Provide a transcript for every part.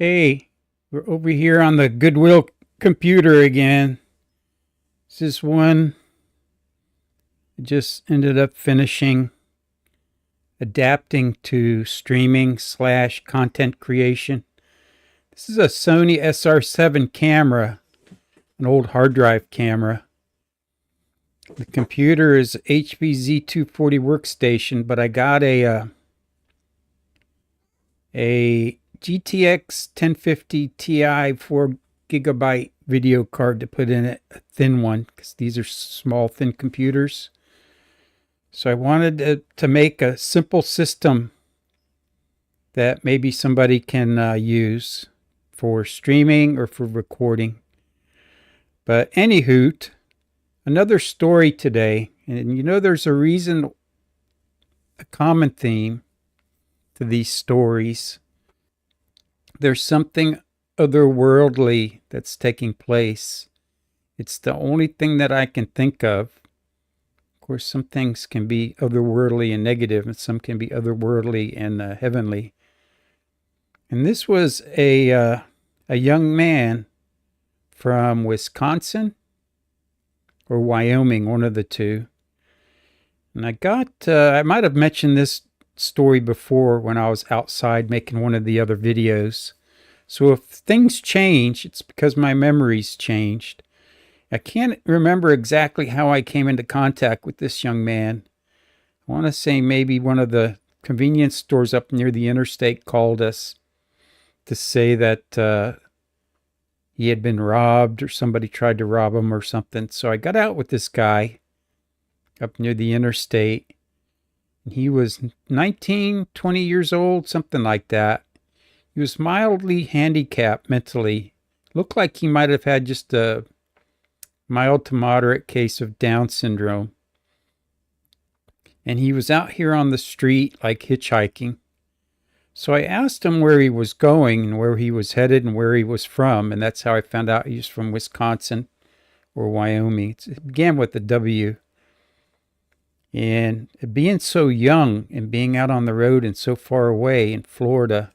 Hey, we're over here on the Goodwill computer again. This is one I just ended up finishing adapting to streaming slash content creation. This is a Sony SR7 camera, an old hard drive camera. The computer is HP Z240 workstation, but I got a GTX 1050 Ti 4 GB video card to put in it, a thin one, because these are small, thin computers. So I wanted to make a simple system that maybe somebody can use for streaming or for recording. But anywho, another story today, and there's a reason, a common theme to these stories. There's something otherworldly that's taking place. It's the only thing that I can think of. Of course, some things can be otherworldly and negative, and some can be otherworldly and heavenly. And this was a young man from Wisconsin or Wyoming, one of the two. And I might have mentioned this story before when I was outside making one of the other videos. So if things change, it's because my memory's changed. I can't remember exactly how I came into contact with this young man. I want to say maybe one of the convenience stores up near the interstate called us to say that he had been robbed or somebody tried to rob him or something. So I got out with this guy up near the interstate. He was 19, 20 years old, something like that. He was mildly handicapped mentally. Looked like he might have had just a mild to moderate case of Down syndrome. And he was out here on the street, like hitchhiking. So I asked him where he was going and where he was headed and where he was from. And that's how I found out he was from Wisconsin or Wyoming. It began with a W. And being so young and being out on the road and so far away in Florida,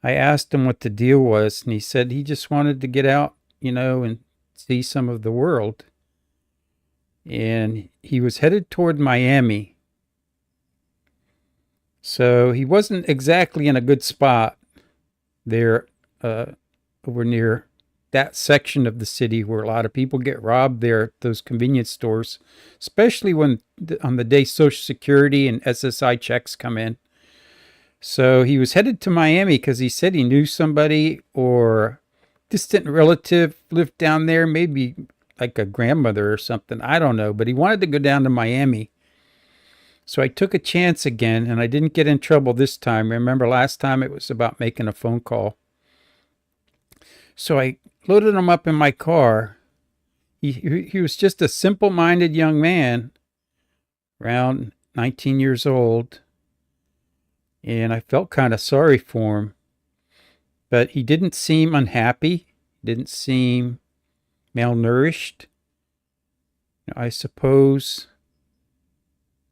I asked him what the deal was, and he said he just wanted to get out, and see some of the world. And he was headed toward Miami. So he wasn't exactly in a good spot there over near that section of the city where a lot of people get robbed there at those convenience stores, especially when on the day Social Security and SSI checks come in. So he was headed to Miami because he said he knew somebody or distant relative lived down there, maybe like a grandmother or something. I don't know, but he wanted to go down to Miami. So I took a chance again, and I didn't get in trouble this time. Remember last time it was about making a phone call. So I loaded him up in my car. He was just a simple-minded young man, around 19 years old. And I felt kind of sorry for him. But he didn't seem unhappy. Didn't seem malnourished. I suppose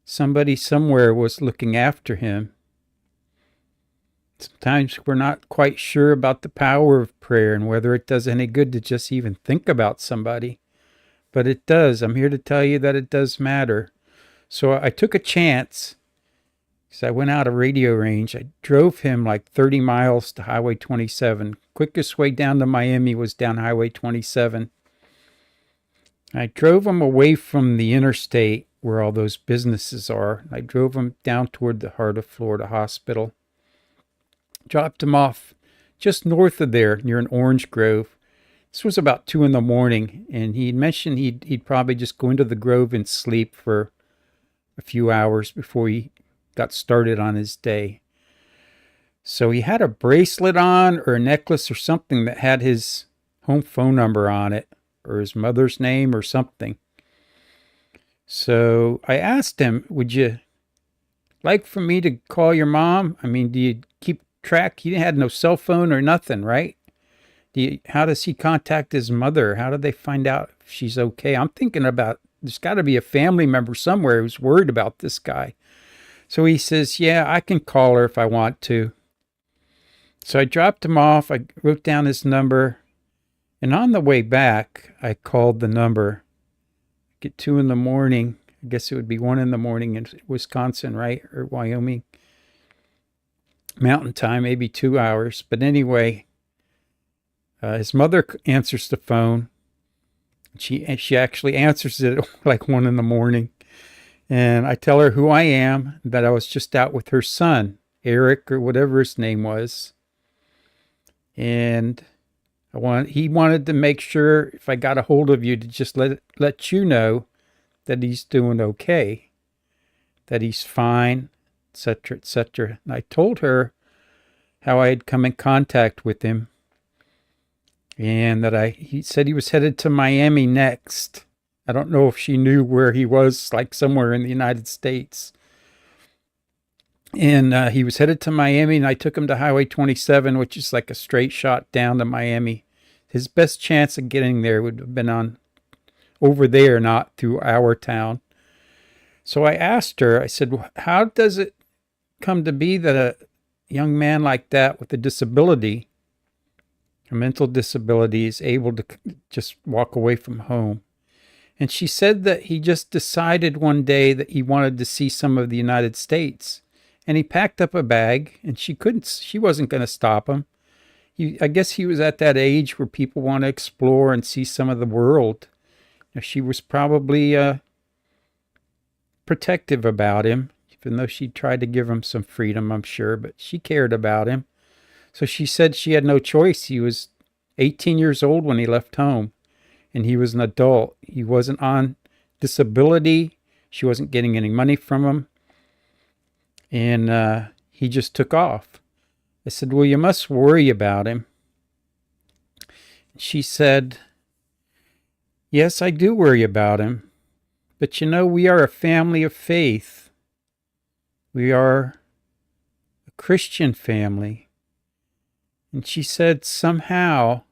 somebody somewhere was looking after him. Sometimes we're not quite sure about the power of prayer and whether it does any good to just even think about somebody. But it does. I'm here to tell you that it does matter. So I took a chance. I went out of radio range. I drove him like 30 miles to Highway 27. Quickest way down to Miami was down Highway 27. I drove him away from the interstate where all those businesses are. I drove him down toward the Heart of Florida Hospital. Dropped him off just north of there near an orange grove. This was about 2 a.m, and he mentioned he'd probably just go into the grove and sleep for a few hours before he got started on his day. So he had a bracelet on or a necklace or something that had his home phone number on it or his mother's name or something. So I asked him, would you like for me to call your mom? I mean, do you keep track? He had no cell phone or nothing, right? How does he contact his mother? How do they find out if she's okay? I'm thinking about, there's got to be a family member somewhere who's worried about this guy. So he says, yeah, I can call her if I want to. So I dropped him off. I wrote down his number. And on the way back, I called the number. At 2 in the morning. I guess it would be 1 in the morning in Wisconsin, right? Or Wyoming. Mountain time, maybe 2 hours. But anyway, his mother answers the phone. She actually answers it like 1 in the morning. And I tell her who I am, that I was just out with her son, Eric, or whatever his name was. And he wanted to make sure if I got a hold of you to just let you know that he's doing okay, that he's fine, etc., etc. And I told her how I had come in contact with him, and that he said he was headed to Miami next. I don't know if she knew where he was, like somewhere in the United States. And he was headed to Miami, and I took him to Highway 27, which is like a straight shot down to Miami. His best chance of getting there would have been on over there, not through our town. So I asked her, I said, well, how does it come to be that a young man like that with a disability, a mental disability, is able to just walk away from home? And she said that he just decided one day that he wanted to see some of the United States. And he packed up a bag, and she wasn't going to stop him. I guess he was at that age where people want to explore and see some of the world. She was probably protective about him, even though she tried to give him some freedom, I'm sure, but she cared about him. So she said she had no choice. He was 18 years old when he left home, and he was an adult. He wasn't on disability. She wasn't getting any money from him. And he just took off. I said, well, you must worry about him. She said, yes, I do worry about him. But we are a family of faith. We are a Christian family. And she said, somehow,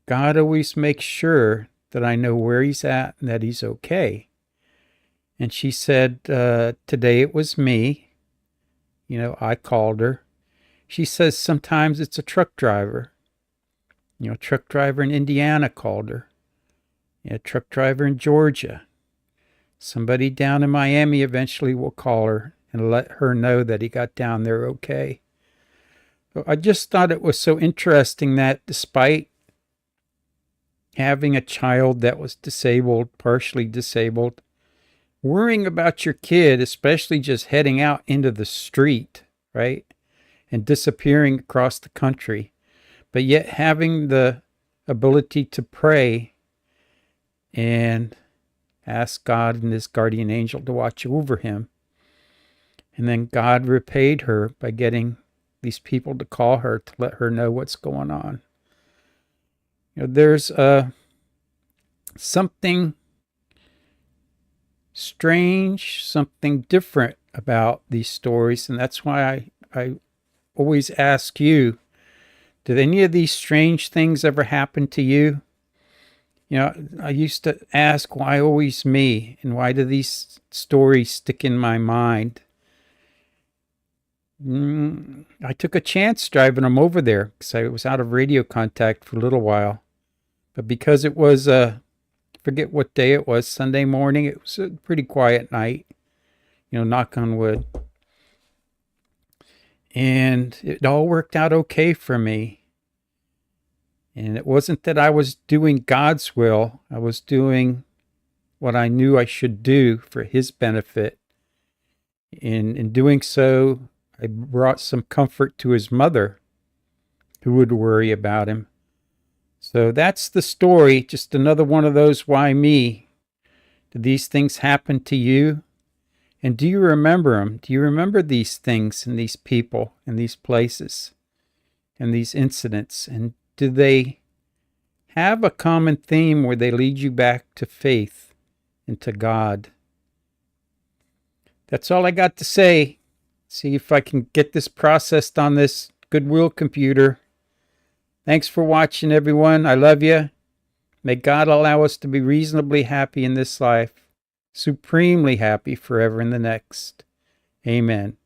God always makes sure that I know where he's at and that he's okay. And she said, today it was me. I called her. She says sometimes it's a truck driver. Truck driver in Indiana called her. Truck driver in Georgia. Somebody down in Miami eventually will call her and let her know that he got down there okay. So I just thought it was so interesting that despite having a child that was disabled, partially disabled, worrying about your kid, especially just heading out into the street, right, and disappearing across the country, but yet having the ability to pray and ask God and his guardian angel to watch over him. And then God repaid her by getting these people to call her to let her know what's going on. There's something strange, something different about these stories, and that's why I always ask you, did any of these strange things ever happen to you? I used to ask, why always me? And why do these stories stick in my mind? I took a chance driving them over there because I was out of radio contact for a little while. But because it was forget what day it was, Sunday morning, it was a pretty quiet night, knock on wood. And it all worked out okay for me. And it wasn't that I was doing God's will. I was doing what I knew I should do for his benefit. In doing so, I brought some comfort to his mother, who would worry about him. So that's the story, just another one of those why me. Did these things happen to you? And do you remember them? Do you remember these things and these people and these places and these incidents? And do they have a common theme where they lead you back to faith and to God? That's all I got to say. See if I can get this processed on this Goodwill computer. Thanks for watching, everyone. I love you. May God allow us to be reasonably happy in this life, supremely happy forever in the next. Amen.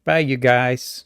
Bye, you guys.